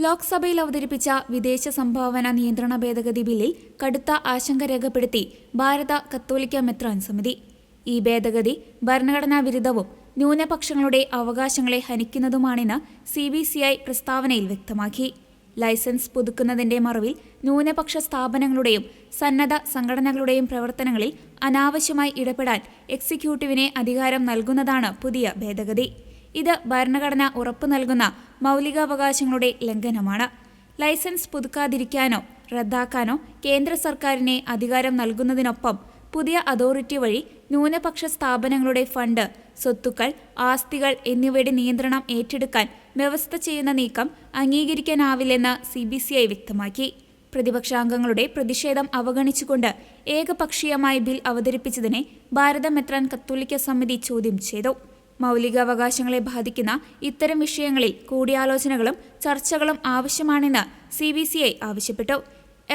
ലോക്സഭയിൽ അവതരിപ്പിച്ച വിദേശ സംഭാവന നിയന്ത്രണ ഭേദഗതി ബില്ലിൽ കടുത്ത ആശങ്ക രേഖപ്പെടുത്തി ഭാരത കത്തോലിക്ക മെത്രാൻ സമിതി. ഈ ഭേദഗതി ഭരണഘടനാ വിരുദ്ധവും ന്യൂനപക്ഷങ്ങളുടെ അവകാശങ്ങളെ ഹനിക്കുന്നതുമാണെന്ന് CBCI പ്രസ്താവനയിൽ വ്യക്തമാക്കി. ലൈസൻസ് പുതുക്കുന്നതിന്റെ മറവിൽ ന്യൂനപക്ഷ സ്ഥാപനങ്ങളുടെയും സന്നദ്ധ സംഘടനകളുടെയും പ്രവർത്തനങ്ങളിൽ അനാവശ്യമായി ഇടപെടാൻ എക്സിക്യൂട്ടീവിനെ അധികാരം നൽകുന്നതാണ് പുതിയ ഭേദഗതി. ഇത് ഭരണഘടന ഉറപ്പു നൽകുന്ന മൗലികാവകാശങ്ങളുടെ ലംഘനമാണ്. ലൈസൻസ് പുതുക്കാതിരിക്കാനോ റദ്ദാക്കാനോ കേന്ദ്ര സർക്കാരിനെ അധികാരം നൽകുന്നതിനൊപ്പം പുതിയ അതോറിറ്റി വഴി ന്യൂനപക്ഷ സ്ഥാപനങ്ങളുടെ ഫണ്ട്, സ്വത്തുക്കൾ, ആസ്തികൾ എന്നിവയുടെ നിയന്ത്രണം ഏറ്റെടുക്കാൻ വ്യവസ്ഥ ചെയ്യുന്ന നീക്കം അംഗീകരിക്കാനാവില്ലെന്ന് CBCI വ്യക്തമാക്കി. പ്രതിപക്ഷാംഗങ്ങളുടെ പ്രതിഷേധം അവഗണിച്ചുകൊണ്ട് ഏകപക്ഷീയമായി ബിൽ അവതരിപ്പിച്ചതിനെ ഭാരത മെത്രാൻ കത്തോലിക്ക സമിതി ചോദ്യം ചെയ്തു. മൗലികാവകാശങ്ങളെ ബാധിക്കുന്ന ഇത്തരം വിഷയങ്ങളിൽ കൂടിയാലോചനകളും ചർച്ചകളും ആവശ്യമാണെന്ന് CBCI ആവശ്യപ്പെട്ടു.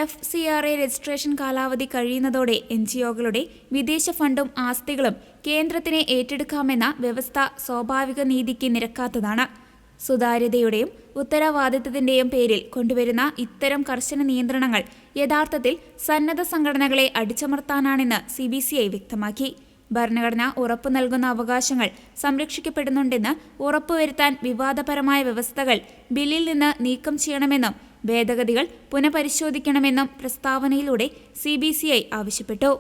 FCRA രജിസ്ട്രേഷൻ കാലാവധി കഴിയുന്നതോടെ NGOകളുടെ വിദേശ ഫണ്ടും ആസ്തികളും കേന്ദ്രത്തിനെ ഏറ്റെടുക്കാമെന്ന വ്യവസ്ഥ സ്വാഭാവിക നീതിക്ക് നിരക്കാത്തതാണ്. സുതാര്യതയുടെയും ഉത്തരവാദിത്തത്തിന്റെയും പേരിൽ കൊണ്ടുവരുന്ന ഇത്തരം കർശന നിയന്ത്രണങ്ങൾ യഥാർത്ഥത്തിൽ സന്നദ്ധ സംഘടനകളെ അടിച്ചമർത്താനാണെന്ന് CBCI വ്യക്തമാക്കി. ഭരണഘടന ഉറപ്പു നൽകുന്ന അവകാശങ്ങൾ സംരക്ഷിക്കപ്പെടുന്നുണ്ടെന്ന് ഉറപ്പുവരുത്താൻ വിവാദപരമായ വ്യവസ്ഥകൾ ബില്ലിൽ നിന്ന് നീക്കം ചെയ്യണമെന്നും ഭേദഗതികൾ പുനഃപരിശോധിക്കണമെന്നും പ്രസ്താവനയിലൂടെ CBCI ആവശ്യപ്പെട്ടു.